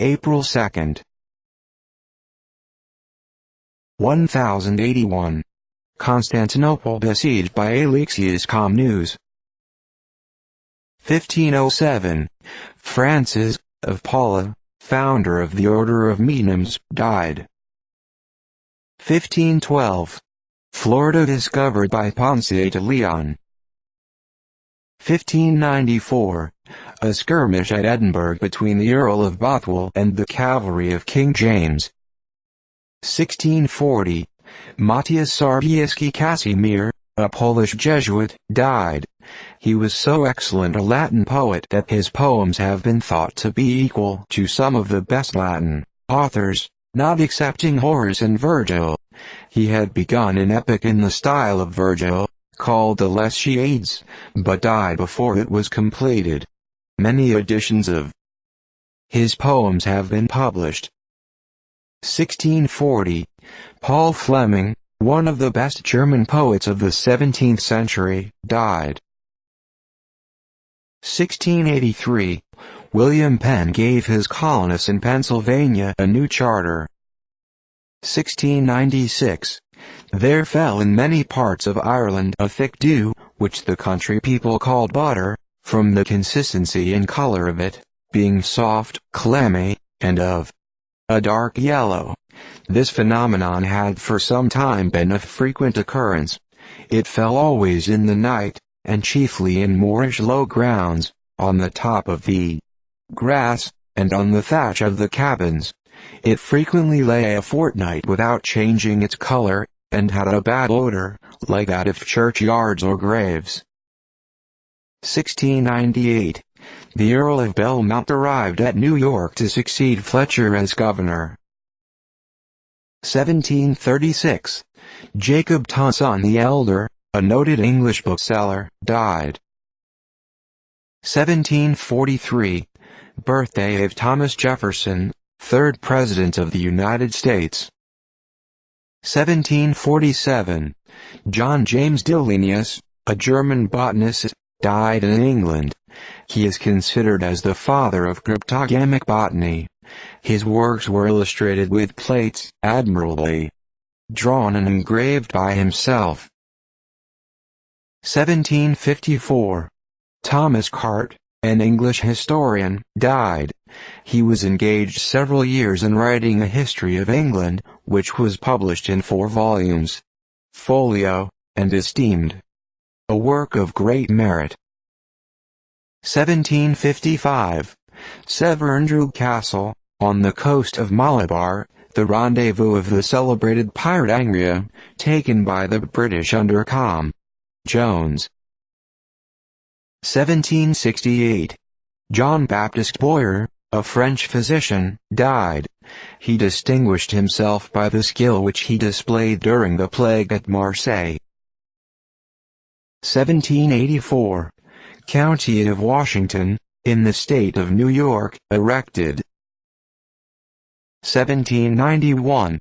April 2nd. 1081. Constantinople besieged by Alexius Comnenus. 1507. Francis of Paula, founder of the Order of Minims, died. 1512. Florida discovered by Ponce de Leon. 1594. A skirmish at Edinburgh between the Earl of Bothwell and the cavalry of King James. 1640. Matthias Sobieski Casimir, a Polish Jesuit, died. He was so excellent a Latin poet that his poems have been thought to be equal to some of the best Latin authors, not excepting Horace and Virgil. He had begun an epic in the style of Virgil, called the Leschiades, but died before it was completed. Many editions of his poems have been published. 1640. Paul Fleming, one of the best German poets of the 17th century, died. 1683. William Penn gave his colonists in Pennsylvania a new charter. 1696. There fell in many parts of Ireland a thick dew, which the country people called butter, from the consistency and color of it, being soft, clammy, and of a dark yellow. This phenomenon had for some time been of frequent occurrence. It fell always in the night, and chiefly in moorish low grounds, on the top of the grass, and on the thatch of the cabins. It frequently lay a fortnight without changing its color, and had a bad odor, like that of churchyards or graves. 1698. The Earl of Belmont arrived at New York to succeed Fletcher as governor. 1736. Jacob Tonson the Elder, a noted English bookseller, died. 1743. Birthday of Thomas Jefferson, 3rd President of the United States. 1747. John James Dillenius, a German botanist, died in England. He is considered as the father of cryptogamic botany. His works were illustrated with plates, admirably drawn and engraved by himself. 1754. Thomas Cart, an English historian, died. He was engaged several years in writing a history of England, which was published in 4 volumes, folio, and esteemed a work of great merit. 1755. Severndrag Castle, on the coast of Malabar, the rendezvous of the celebrated pirate Angria, taken by the British under Com. Jones. 1768. John Baptiste Boyer, a French physician, died. He distinguished himself by the skill which he displayed during the plague at Marseille. 1784. County of Washington, in the state of New York, erected. 1791.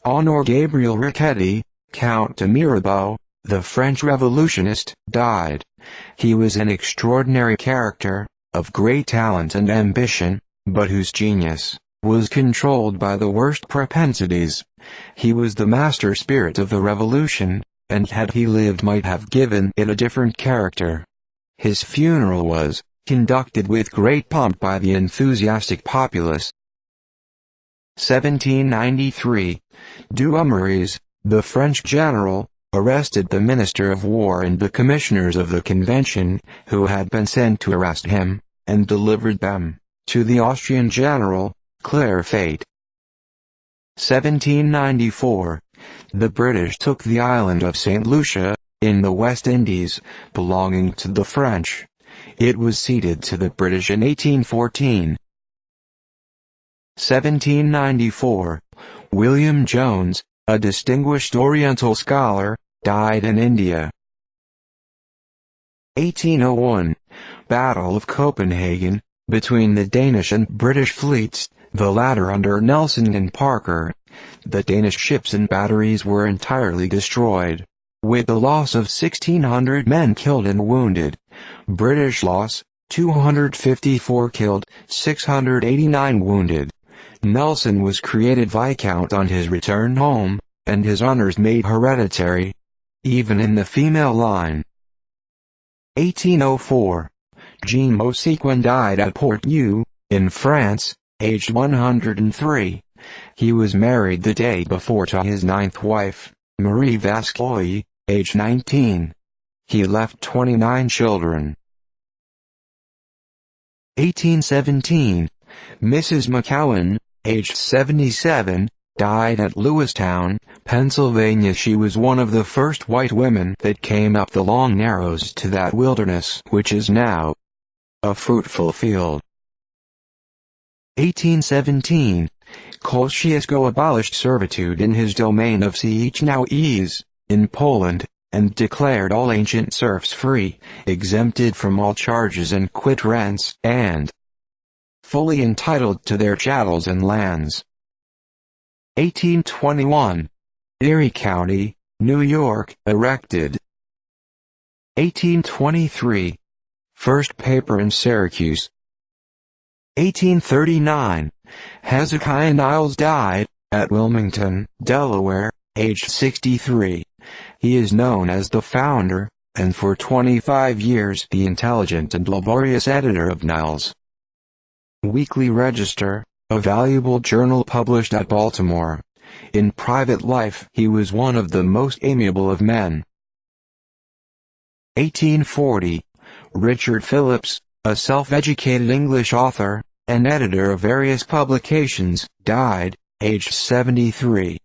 Honor Gabriel Riquetti, Count de Mirabeau, the French revolutionist, died. He was an extraordinary character, of great talent and ambition, but whose genius was controlled by the worst propensities. He was the master spirit of the revolution, and had he lived might have given it a different character. His funeral was conducted with great pomp by the enthusiastic populace. 1793. Dumouriez, the French general, arrested the Minister of War and the commissioners of the Convention, who had been sent to arrest him, and delivered them to the Austrian general, Clarefate. 1794. The British took the island of St. Lucia, in the West Indies, belonging to the French. It was ceded to the British in 1814. 1794. William Jones, a distinguished Oriental scholar, died in India. 1801. Battle of Copenhagen, between the Danish and British fleets, the latter under Nelson and Parker. The Danish ships and batteries were entirely destroyed, with the loss of 1,600 men killed and wounded. British loss, 254 killed, 689 wounded. Nelson was created Viscount on his return home, and his honors made hereditary, even in the female line. 1804. Jean Mausequin died at Portneuf, in France, aged 103. He was married the day before to his ninth wife, Marie Vascloy, aged 19. He left 29 children. 1817. Mrs. McCowan, aged 77, died at Lewistown, Pennsylvania. She was one of the first white women that came up the long narrows to that wilderness which is now a fruitful field. 1817. Kosciuszko abolished servitude in his domain of Siechnauies, in Poland, and declared all ancient serfs free, exempted from all charges and quit rents, and fully entitled to their chattels and lands. 1821. Erie County, New York, erected. 1823. First paper in Syracuse. 1839. Hezekiah Niles died, at Wilmington, Delaware, aged 63. He is known as the founder, and for 25 years the intelligent and laborious editor of Niles' Weekly Register, a valuable journal published at Baltimore. In private life he was one of the most amiable of men. 1840. Richard Phillips, a self-educated English author, and editor of various publications, died, aged 73.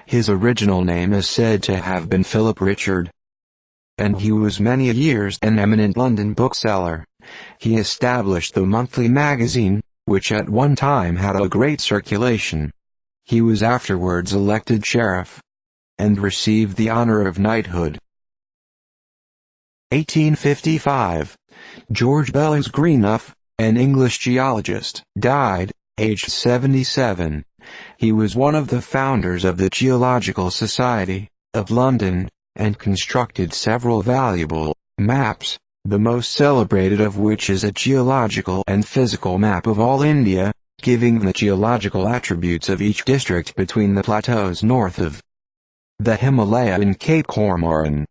His original name is said to have been Philip Richard, and he was many years an eminent London bookseller. He established the monthly magazine, which at one time had a great circulation. He was afterwards elected sheriff, and received the honor of knighthood. 1855. George Belings Greenough, an English geologist, died, aged 77. He was one of the founders of the Geological Society of London, and constructed several valuable maps, the most celebrated of which is a geological and physical map of all India, giving the geological attributes of each district between the plateaus north of the Himalaya and Cape Comorin.